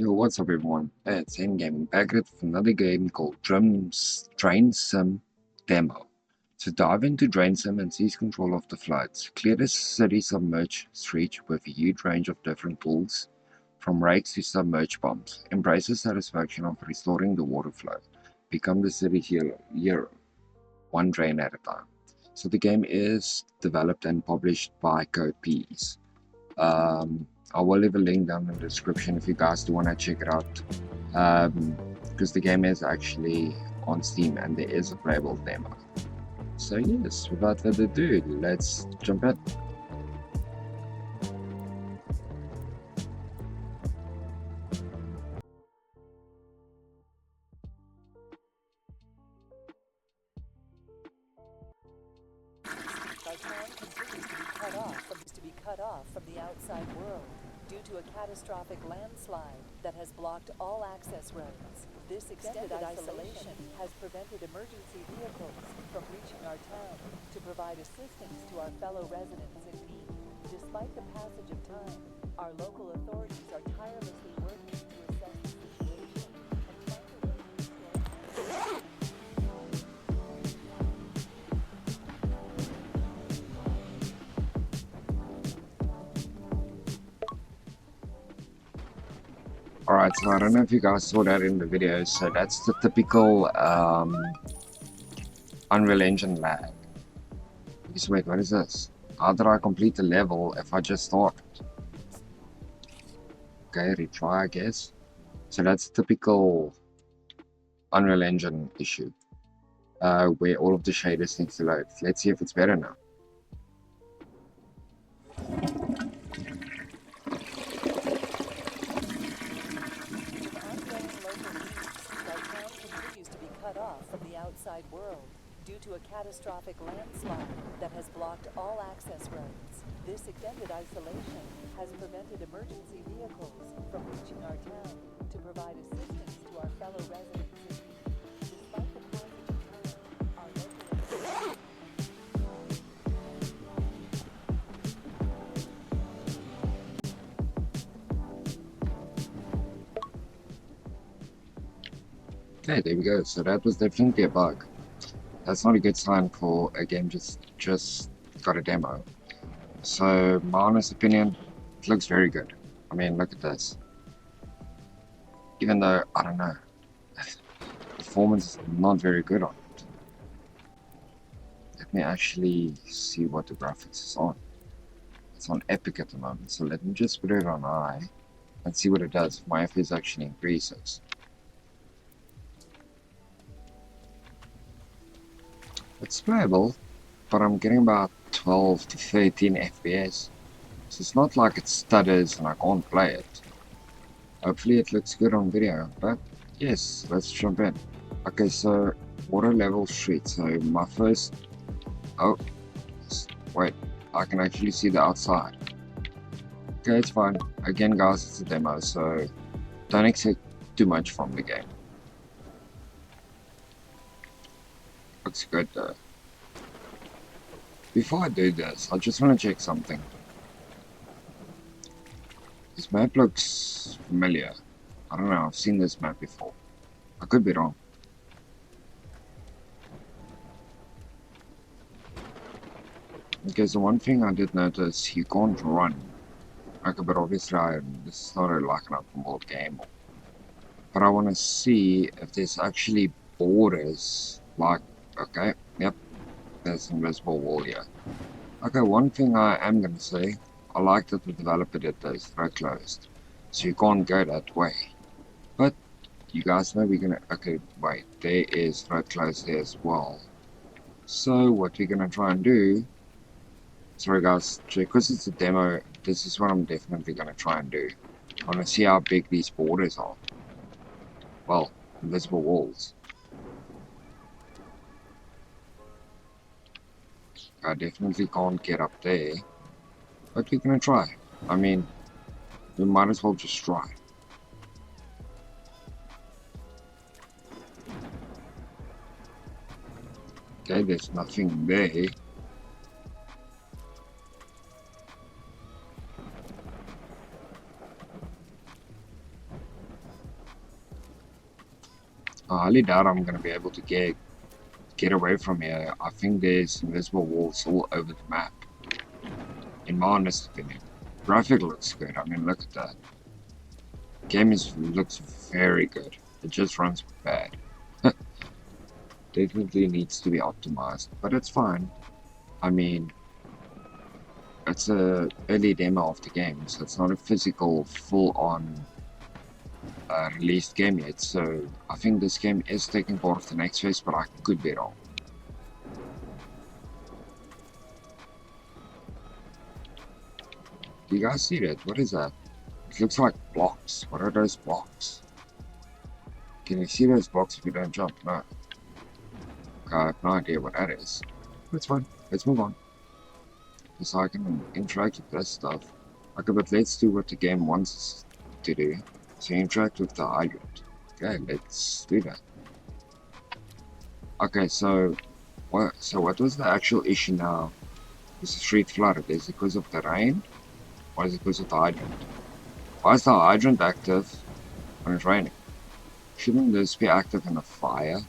Yo, what's up everyone? It's Endgame back with another game called DrainSim Demo. To dive into DrainSim and seize control of the floods, clear the city submerged street with a huge range of different tools, from rakes to submerged bombs. Embrace the satisfaction of restoring the water flow. Become the city's hero, one drain at a time. So the game is developed and published by Code Peas. I will leave a link down in the description if you guys do want to check it out, because the game is actually on Steam and there is a playable demo. So yes, without further ado, let's jump in. Our town continues to be cut off from the outside world due to a catastrophic landslide that has blocked all access roads. This extended isolation has prevented emergency vehicles from reaching our town to provide assistance to our fellow residents in need. Despite the passage of time, our local authorities are tirelessly working to assess the situation and find a way to restore. Alright, so I don't know if you guys saw that in the video, so that's the typical Unreal Engine lag. Just wait, what is this? How did I complete the level if I just started? Okay, retry I guess. So that's typical Unreal Engine issue, where all of the shaders need to load. Let's see if it's better now. From the outside world due to a catastrophic landslide that has blocked all access roads. This extended isolation has prevented emergency vehicles from reaching our town to provide assistance to our fellow residents in need. Despite the passage of time, our local Okay, there we go. So that was definitely a bug. That's not a good sign for a game just got a demo. So my honest opinion, it looks very good. I mean, look at this. Even though, I don't know, performance is not very good on it. Let me actually see what the graphics is on. It's on Epic at the moment, so let me just put it on high and see what it does if my FPS actually increases. It's playable, but I'm getting about 12 to 13 FPS. So it's not like it stutters and I can't play it. Hopefully it looks good on video, but yes, let's jump in. Okay, so water level street. So my first... Oh, wait, I can actually see the outside. Okay, it's fine. Again guys, it's a demo, so don't expect too much from the game. Looks good though. Before I do this, I just want to check something. This map looks familiar. I don't know, I've seen this map before. I could be wrong. Okay, so one thing I did notice, you can't run. Okay, but obviously this is not like an open world game. But I want to see if there's actually borders, like, okay, yep, there's an invisible wall here. Okay, one thing I am going to say, I like that the developer did this throw closed, so you can't go that way. But you guys know we're going to, okay, wait, there is throw closed there as well. So what we're going to try and do, sorry guys, because it's a demo, this is what I'm definitely going to try and do. I want to see how big these borders are. Well, invisible walls. I definitely can't get up there, but we're gonna try. I mean, we might as well just try. Okay, there's nothing there. I highly doubt I'm gonna be able to get away from here. I think there's invisible walls all over the map. In my honest opinion. Graphic looks good. I mean, look at that. Game looks very good. It just runs bad. Definitely needs to be optimized, but it's fine. I mean, it's a early demo of the game, so it's not a physical, full-on released game yet. So I think this game is taking part of the next phase, but I could be wrong. Do you guys see that? What is that? It looks like blocks. What are those blocks? Can you see those blocks if you don't jump? No. I have no idea what that is. That's fine. Let's move on. So I can interact with this stuff. Okay, but let's do what the game wants us to do. So interact with the hydrant. Okay, let's do that. Okay, so what was the actual issue now? Is the street flooded? Is it because of the rain? Or is it because of the hydrant? Why is the hydrant active when it's raining? Shouldn't this be active in a fire?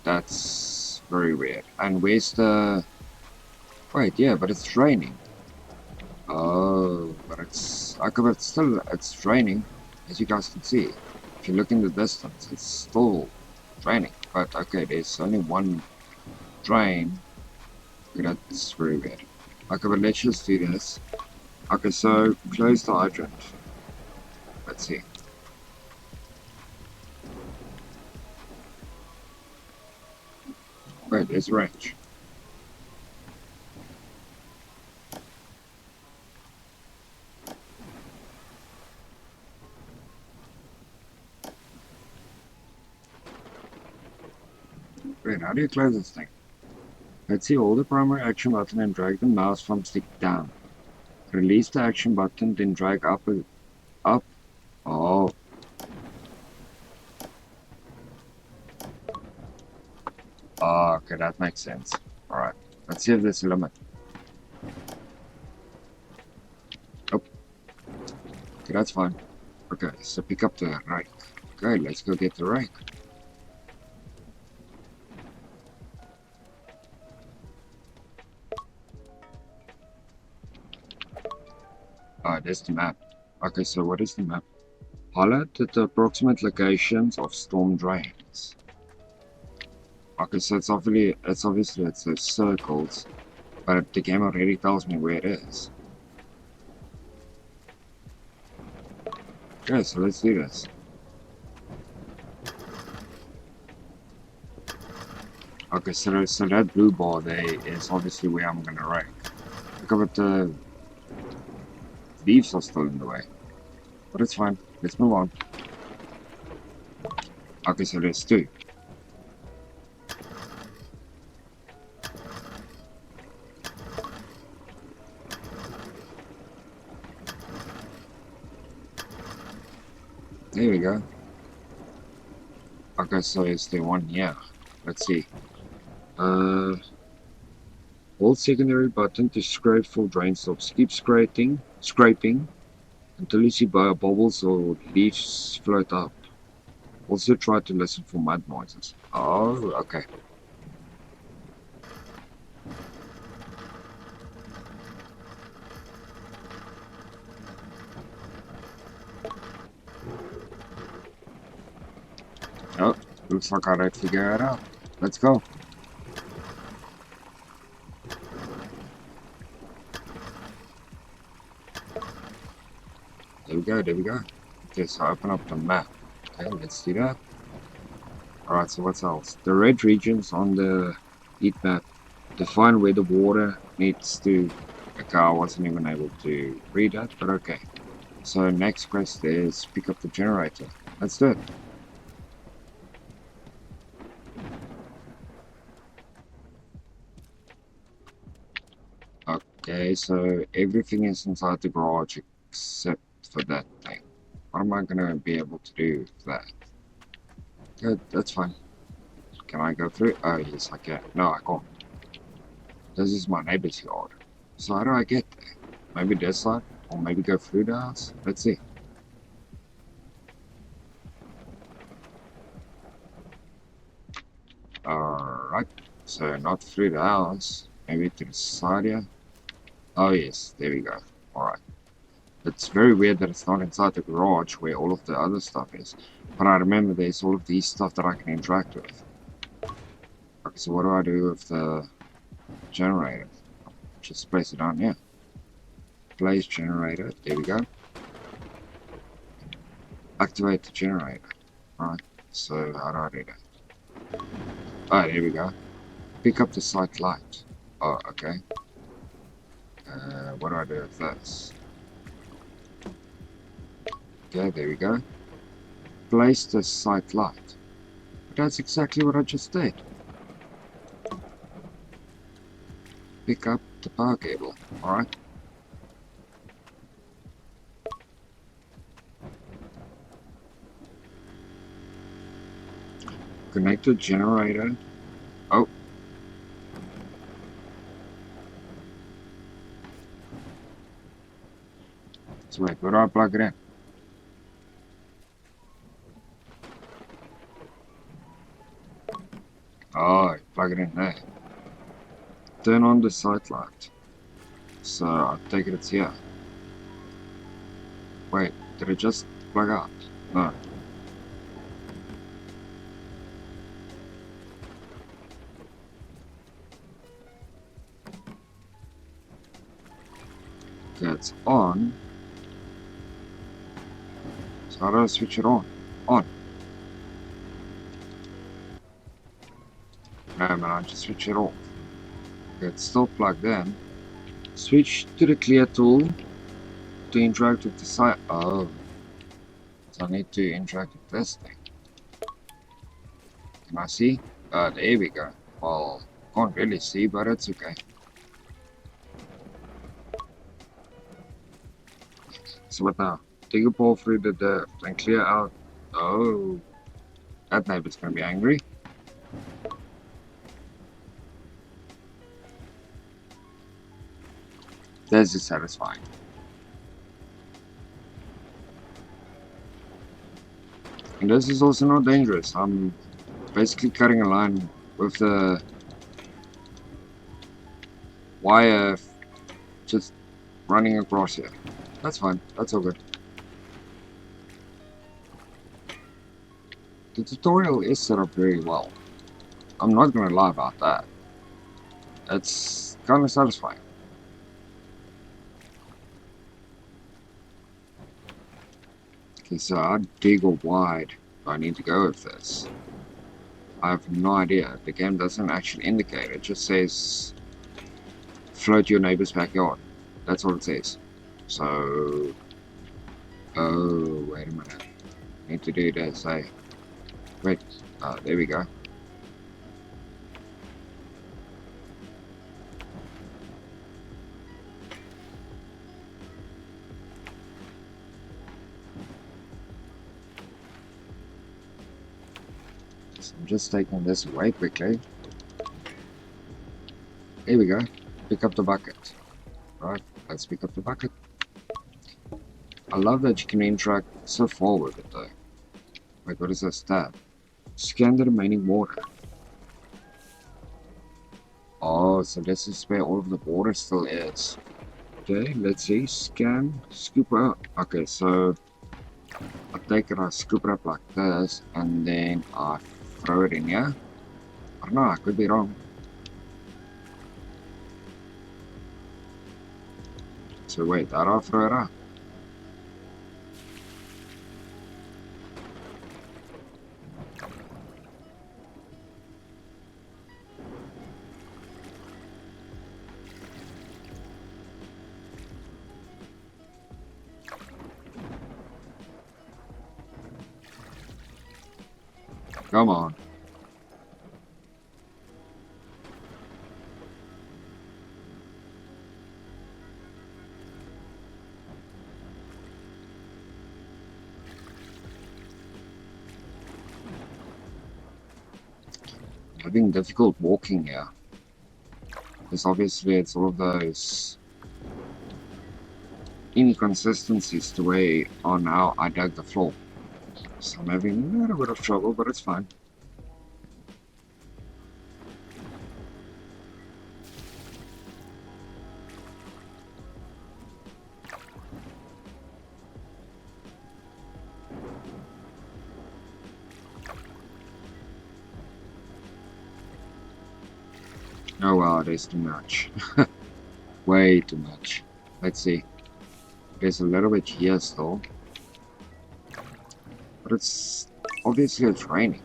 That's very weird. And where's the... Wait, yeah, but it's raining. Oh, but it's... Okay, but it's raining, as you guys can see. If you look in the distance, it's still raining. But okay, there's only one drain. Okay, that's very weird. Okay, but let's just do this. Okay, so close the hydrant. Let's see. Wait, there's range. Wait, how do you close this thing? Let's see, hold the primary action button and drag the mouse from stick down. Release the action button, then drag up. Oh. Oh, okay, that makes sense. Alright, let's see if there's a limit. Oh. Okay, that's fine. Okay, so pick up the rake. Okay, let's go get the rake. There's the map. Okay, so what is the map? Highlight the approximate locations of storm drains. Okay, so it's obviously those circles, but the game already tells me where it is. Okay, so let's do this. Okay, so that blue bar there is obviously where I'm gonna rake. Okay, but the leaves are still in the way. But it's fine. Let's move on. Okay, so there's two. There we go. Okay, so is there one here? Let's see. Hold secondary button to scrape for drain stops. Keep scraping until you see bubbles or leaves float up. Also try to listen for mud noises. Oh, okay. Oh, looks like I did figure it out. Let's go. There we go. Okay, so open up the map. Okay, let's do that. Alright, so what's else? The red regions on the heat map define where the water needs to... Okay, I wasn't even able to read that, but okay. So next quest is pick up the generator. Let's do it. Okay, so everything is inside the garage except for that thing. What am I gonna be able to do with that? Good, that's fine. Can I go through? Oh yes, I can. No, I can't. This is my neighbor's yard. So how do I get there? Maybe this side? Or maybe go through the house? Let's see. So not through the house, maybe to the side here. Oh yes, there we go. Alright. It's very weird that it's not inside the garage where all of the other stuff is. But I remember there's all of these stuff that I can interact with. Okay, so what do I do with the generator? Just place it on here. Place generator, there we go. Activate the generator. Alright, so how do I do that? Oh, there we go. Pick up the site light. Oh, okay. What do I do with this? Okay, there we go. Place the site light. But that's exactly what I just did. Pick up the power cable. Alright. Connect the generator. Oh. So wait, where do I plug it in? Oh, plug it in there. Turn on the site light. So I take it it's here. Wait, did it just plug out? No. Okay, it's on. So how do I switch it on? On. No man, I just switch it off. Okay, it's still plugged in. Switch to the clear tool to interact with the site. Oh. So I need to interact with this thing. Can I see? There we go. Well, can't really see, but it's okay. So what now? Dig a ball through the dirt and clear out. Oh. That neighbor's gonna be angry. This is satisfying. And this is also not dangerous. I'm basically cutting a line with the wire just running across here. That's fine. That's all good. The tutorial is set up very well. I'm not going to lie about that. It's kind of satisfying. Okay, so how big or wide do I need to go with this? I have no idea. The game doesn't actually indicate. It just says float your neighbor's backyard. That's all it says. So, oh, wait a minute. Need to do this, hey. Wait, there we go. So I'm just taking this away quickly. Here we go. Pick up the bucket. Right, let's pick up the bucket. I love that you can interact so far with it though. Wait, what is this tab? Scan the remaining water. Oh, so this is where all of the water still is. Okay, let's see. Scan, scoop out. Okay, so I take it, I scoop it up like this, and then I throw it in here. I don't know, I could be wrong. So wait, how do I throw it out? Come on. Having difficult walking here. Because obviously it's all of those inconsistencies the way on how I dug the floor. So I'm having a little bit of trouble, but it's fine. Oh wow, there's too much. Way too much. Let's see. There's a little bit here still. But it's obviously it's raining.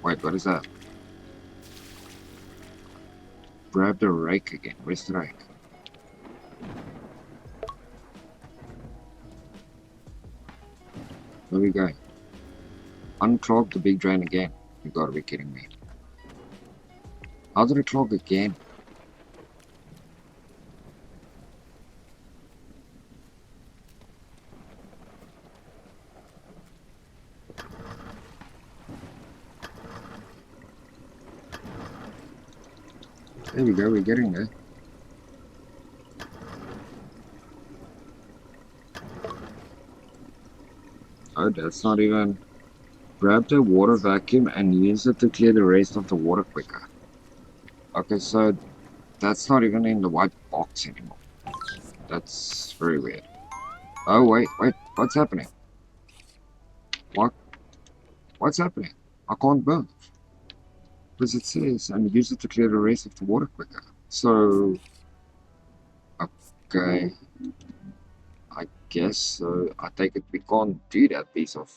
Wait, what is that? Grab the rake again. Where's the rake? Where we going? Unclog the big drain again. You gotta be kidding me. How did it clog again? There we go, we're getting there. Oh, that's not even... Grab the water vacuum and use it to clear the rest of the water quicker. Okay, so that's not even in the white box anymore. That's very weird. Oh, wait, what's happening? What's happening? I can't move. Because it says, and use it to clear the rest of the water quicker. So, okay, I guess so. I take it we can't do that piece of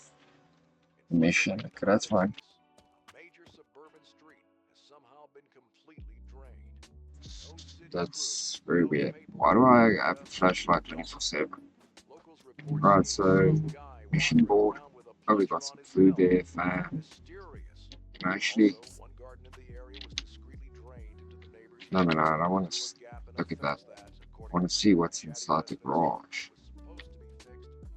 mission. Okay, that's fine. That's very weird. Why do I have a flashlight 24/7? Right, so mission board. Oh, we got some food there, fan. Can I actually... No, I don't want to look at that. I want to see what's inside the garage.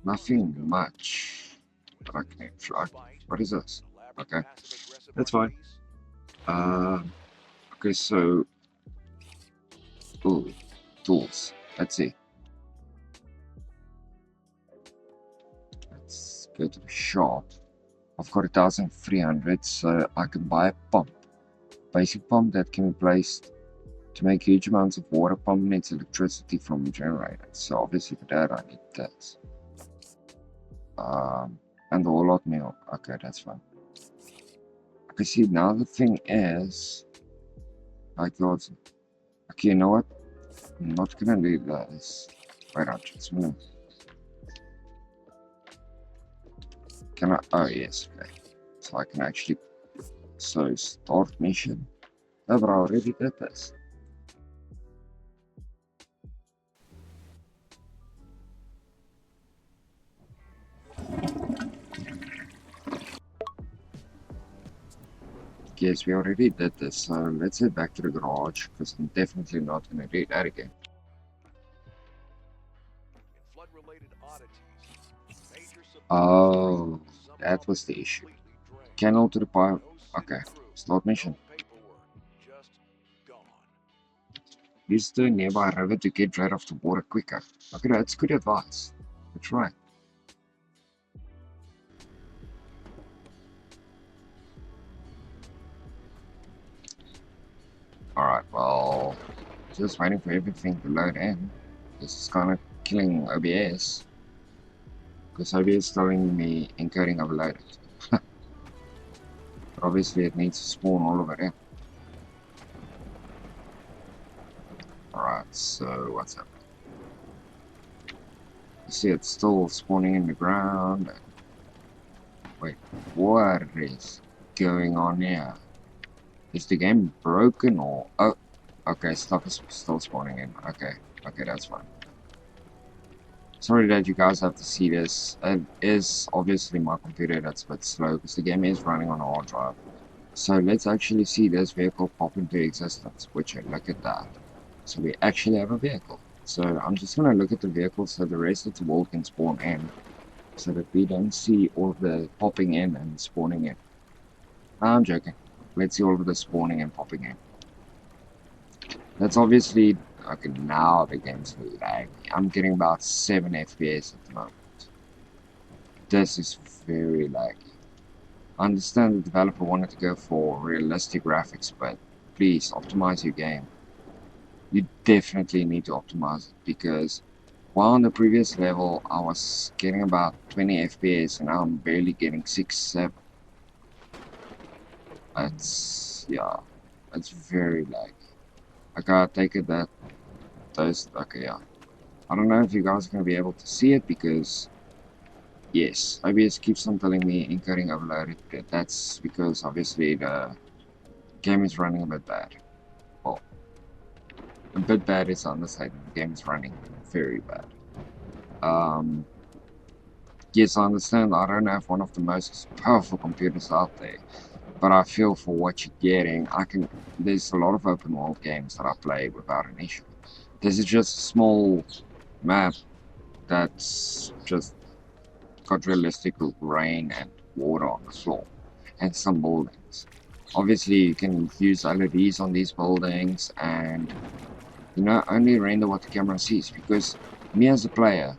Nothing much. But I can extract. What is this? Okay, that's fine. Okay, so... Ooh, tools. Let's see. Let's go to the shop. I've got 1,300, so I can buy a pump. Basic pump that can be placed to make huge amounts of water. Pump needs electricity from a generator, so obviously for that I need this. And the whole lot meal. Okay, that's fine. Okay, see, now the thing is... I thought... Okay, you know what? I'm not gonna do this. Wait out, just a minute. Can I? Oh, yes, okay. So I can actually. So, start mission. Oh, but I already did this. Yes, we already did this. So, let's head back to the garage because I'm definitely not gonna do that again. Oh, that was the issue. Cannel to the pipe. Okay, start mission. Use the nearby river to get rid of the water quicker. Okay, that's good advice. That's right. Alright, well, just waiting for everything to load in. This is kind of killing OBS. Because OBS is telling me encoding overloaded. But obviously it needs to spawn all of it in. Alright, so what's happening? You see it's still spawning in the ground. Wait, what is going on here? Is the game broken or... Oh, okay, stuff is still spawning in. Okay, that's fine. Sorry that you guys have to see this. It is obviously my computer that's a bit slow because the game is running on a hard drive. So let's actually see this vehicle pop into existence, which look at that. So we actually have a vehicle. So I'm just going to look at the vehicle so the rest of the world can spawn in. So that we don't see all of the popping in and spawning in. I'm joking. Let's see all of the spawning and popping in. That's obviously... Okay, now the game's laggy. I'm getting about 7 FPS at the moment. This is very laggy. I understand the developer wanted to go for realistic graphics, but please optimize your game. You definitely need to optimize it because while on the previous level I was getting about 20 FPS and now I'm barely getting 6, 7. It's... yeah, it's very laggy. I gotta take it that those, okay, yeah. I don't know if you guys are gonna be able to see it because, yes, OBS keeps on telling me encoding overloaded. That's because obviously the game is running a bit bad. Well, a bit bad is understatement. The game is running very bad. Yes, I understand I don't have one of the most powerful computers out there, but I feel for what you're getting, there's a lot of open world games that I play without an issue. This is just a small map that's just got realistic rain and water on the floor and some buildings. Obviously, you can use LEDs on these buildings and only render what the camera sees, because me as a player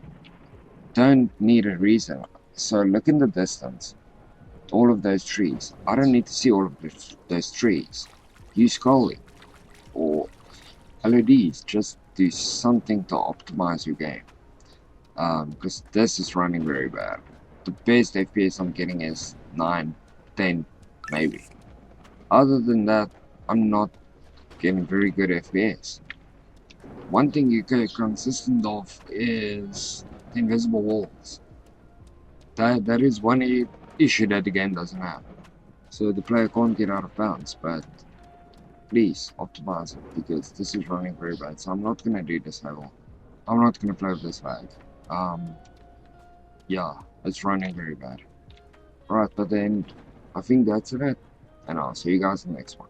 don't need a reason. So look in the distance, all of those trees. I don't need to see all of those trees. Use scrolling or LEDs. Just do something to optimize your game. Because this is running very bad. The best FPS I'm getting is 9, 10, maybe. Other than that, I'm not getting very good FPS. One thing you get consistent of is invisible walls. That is one issue that the game doesn't have. So the player can't get out of bounds, but please optimize it because this is running very bad. So I'm not gonna do this level. I'm not gonna play with this lag. Yeah, it's running very bad. Alright, but then I think that's it. And I'll see you guys in the next one.